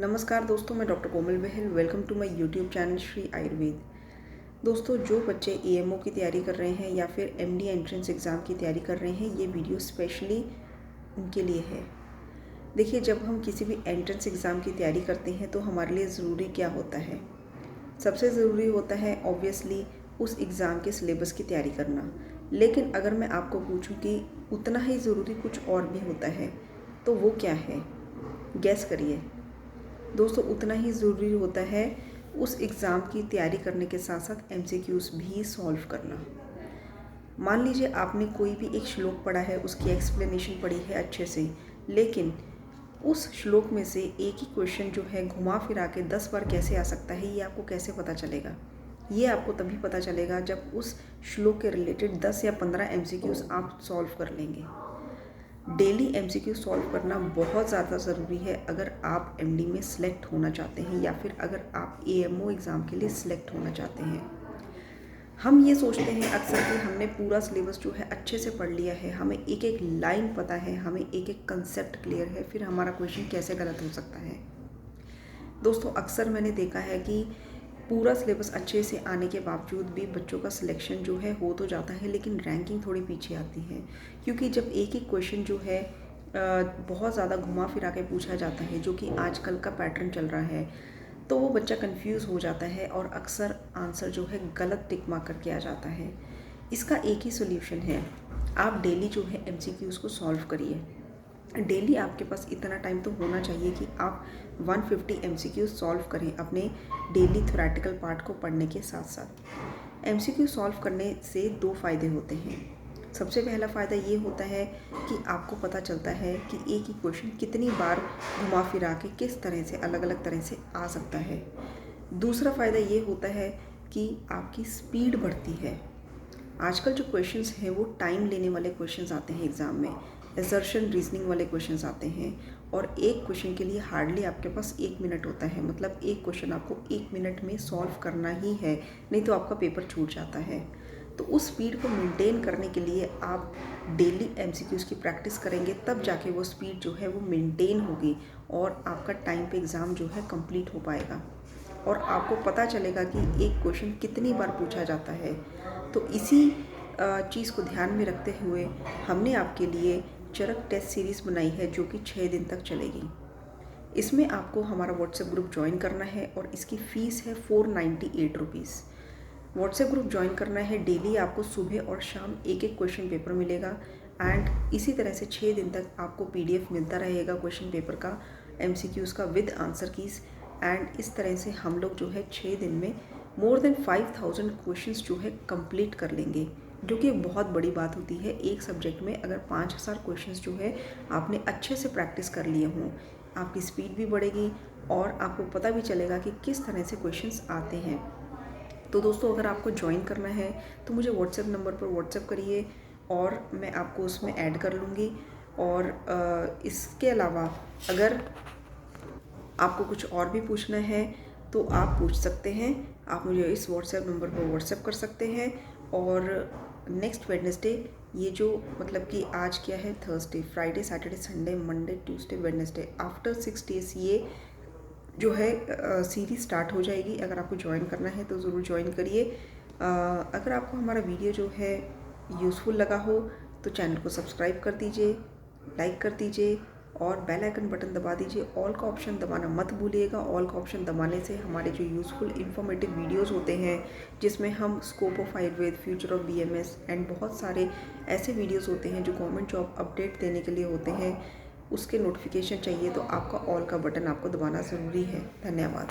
नमस्कार दोस्तों, मैं doctor Komal Bahl. Welcome to my YouTube channel Shri Ayurveda. दोस्तों, जो बच्चे एएमओ की तैयारी कर रहे हैं या फिर एमडी एंट्रेंस एग्ज़ाम की तैयारी कर रहे हैं, ये वीडियो स्पेशली उनके लिए है। देखिए, जब हम किसी भी एंट्रेंस एग्ज़ाम की तैयारी करते हैं तो हमारे लिए ज़रूरी क्या होता है? सबसे ज़रूरी होता है ऑब्वियसली उस एग्ज़ाम के सिलेबस की तैयारी करना। लेकिन अगर मैं आपको पूछूं कि उतना ही ज़रूरी कुछ और भी होता है, तो वो क्या है? गैस करिए। दोस्तों, उतना ही ज़रूरी होता है उस एग्ज़ाम की तैयारी करने के साथ साथ एमसीक्यूज़ भी सॉल्व करना। मान लीजिए आपने कोई भी एक श्लोक पढ़ा है, उसकी एक्सप्लेनेशन पढ़ी है अच्छे से, लेकिन उस श्लोक में से एक ही क्वेश्चन जो है घुमा फिरा के 10 बार कैसे आ सकता है, ये आपको कैसे पता चलेगा? ये आपको तभी पता चलेगा जब उस श्लोक के रिलेटेड 10 या 15 एमसीक्यूज़ आप सॉल्व कर लेंगे। डेली एमसीक्यू सॉल्व करना बहुत ज़्यादा ज़रूरी है अगर आप एमडी में सिलेक्ट होना चाहते हैं या फिर अगर आप एएमओ एग्ज़ाम के लिए सिलेक्ट होना चाहते हैं। हम ये सोचते हैं अक्सर कि हमने पूरा सिलेबस जो है अच्छे से पढ़ लिया है, हमें एक एक लाइन पता है, हमें एक एक कंसेप्ट क्लियर है, फिर हमारा क्वेश्चन कैसे गलत हो सकता है। दोस्तों, अक्सर मैंने देखा है कि पूरा सिलेबस अच्छे से आने के बावजूद भी बच्चों का सिलेक्शन जो है हो तो जाता है, लेकिन रैंकिंग थोड़ी पीछे आती है। क्योंकि जब एक ही क्वेश्चन जो है बहुत ज़्यादा घुमा फिरा के पूछा जाता है, जो कि आजकल का पैटर्न चल रहा है, तो वो बच्चा कंफ्यूज हो जाता है और अक्सर आंसर जो है गलत टिक मार्क करके आ जाता है। इसका एक ही सोल्यूशन है, आप डेली जो है एमसीक्यूज़ को सॉल्व करिए। डेली आपके पास इतना टाइम तो होना चाहिए कि आप 150 एमसीक्यू सॉल्व करें अपने डेली थ्योरेटिकल पार्ट को पढ़ने के साथ साथ। एमसीक्यू सॉल्व करने से 2 फ़ायदे होते हैं। सबसे पहला फ़ायदा ये होता है कि आपको पता चलता है कि एक ही क्वेश्चन कितनी बार घुमा फिरा के किस तरह से अलग अलग तरह से आ सकता है। दूसरा फ़ायदा ये होता है कि आपकी स्पीड बढ़ती है। आजकल जो क्वेश्चंस हैं वो टाइम लेने वाले क्वेश्चंस आते हैं एग्ज़ाम में, असर्शन रीजनिंग वाले क्वेश्चंस आते हैं, और एक क्वेश्चन के लिए हार्डली आपके पास 1 मिनट होता है। मतलब एक क्वेश्चन आपको 1 मिनट में सॉल्व करना ही है, नहीं तो आपका पेपर छूट जाता है। तो उस स्पीड को मेंटेन करने के लिए आप डेली एमसीक्यूज़ की प्रैक्टिस करेंगे, तब जाके वो स्पीड जो है वो मेंटेन होगी और आपका टाइम पे एग्ज़ाम जो है कंप्लीट हो पाएगा और आपको पता चलेगा कि एक क्वेश्चन कितनी बार पूछा जाता है। तो इसी चीज़ को ध्यान में रखते हुए हमने आपके लिए चरक टेस्ट सीरीज़ बनाई है, जो कि 6 दिन तक चलेगी। इसमें आपको हमारा व्हाट्सएप ग्रुप ज्वाइन करना है और इसकी फ़ीस है 498 रुपीज़। व्हाट्सएप ग्रुप ज्वाइन करना है, डेली आपको सुबह और शाम एक एक क्वेश्चन पेपर मिलेगा एंड इसी तरह से 6 दिन तक आपको पीडीएफ मिलता रहेगा क्वेश्चन पेपर का, एमसीक्यूज़ का विद आंसर कीज़। एंड इस तरह से हम लोग जो है 6 दिन में मोर देन 5000 क्वेश्चंस जो है कंप्लीट कर लेंगे, जो कि बहुत बड़ी बात होती है। एक सब्जेक्ट में अगर 5000 क्वेश्चंस जो है आपने अच्छे से प्रैक्टिस कर लिए हों, आपकी स्पीड भी बढ़ेगी और आपको पता भी चलेगा कि किस तरह से क्वेश्चंस आते हैं। तो दोस्तों, अगर आपको ज्वाइन करना है तो मुझे व्हाट्सएप नंबर पर व्हाट्सएप करिए और मैं आपको उसमें ऐड कर लूँगी। और इसके अलावा अगर आपको कुछ और भी पूछना है तो आप पूछ सकते हैं। आप मुझे इस व्हाट्सएप नंबर पर व्हाट्सएप कर सकते हैं। और नेक्स्ट वेडनेसडे, ये जो मतलब कि आज क्या है, Thursday, Friday, Saturday, Sunday, Monday, Tuesday, Wednesday, after 6 days ये जो है सीरीज़ स्टार्ट हो जाएगी। अगर आपको ज्वाइन करना है तो ज़रूर ज्वाइन करिए। अगर आपको हमारा वीडियो जो है यूज़फुल लगा हो तो चैनल को सब्सक्राइब कर दीजिए, लाइक कर दीजिए और बेल आइकन बटन दबा दीजिए। ऑल का ऑप्शन दबाना मत भूलिएगा। ऑल का ऑप्शन दबाने से हमारे जो यूज़फुल इन्फॉर्मेटिव वीडियोस होते हैं, जिसमें हम scope of Ayurveda, future of BMS and बहुत सारे ऐसे वीडियोस होते हैं जो गवर्नमेंट जॉब अपडेट देने के लिए होते हैं, उसके नोटिफिकेशन चाहिए तो आपका ऑल का बटन आपको दबाना ज़रूरी है। धन्यवाद।